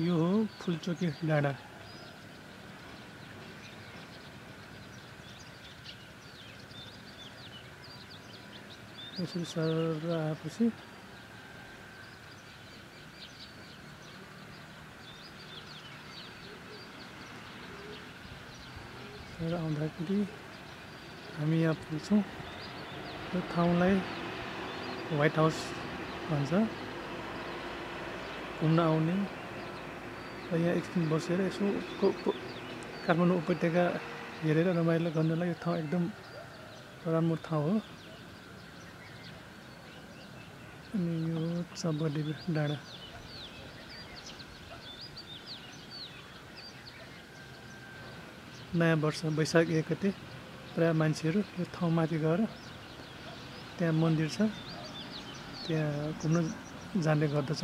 यो हो फुलचोकी डाँडा। यसरी सर आएपछि सर आउँदाखेरि हामी यहाँ पुग्छौँ। यो ठाउँलाई व्हाइट हाउस भन्छ। घुम्न आउने र यहाँ एकछिन बसेर यसो काठमाडौँ उपत्यका हेरेर रमाइलो गर्नलाई यो ठाउँ एकदम राम्रो ठाउँ हो। अनि यो चम्बरदेवी डाँडा। नयाँ वर्ष वैशाख 1 गते प्रायः मान्छेहरू यो ठाउँमाथि गएर त्यहाँ मन्दिर छ त्यहाँ घुम्न जाने गर्दछ।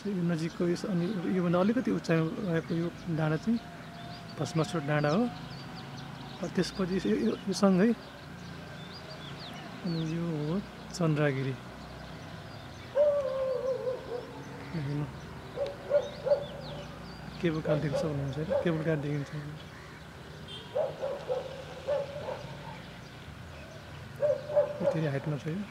यो नजिकको अनि योभन्दा अलिकति उचाइमा रहेको यो डाँडा चाहिँ भस्मासुर डाँडा हो। त्यसपछि यो सँगै अनि यो हो चन्द्रगिरी। केबल कार देख्न सक्नुहुन्छ है, केबल कार देखिन्छ। यति हाइटमा छ यो।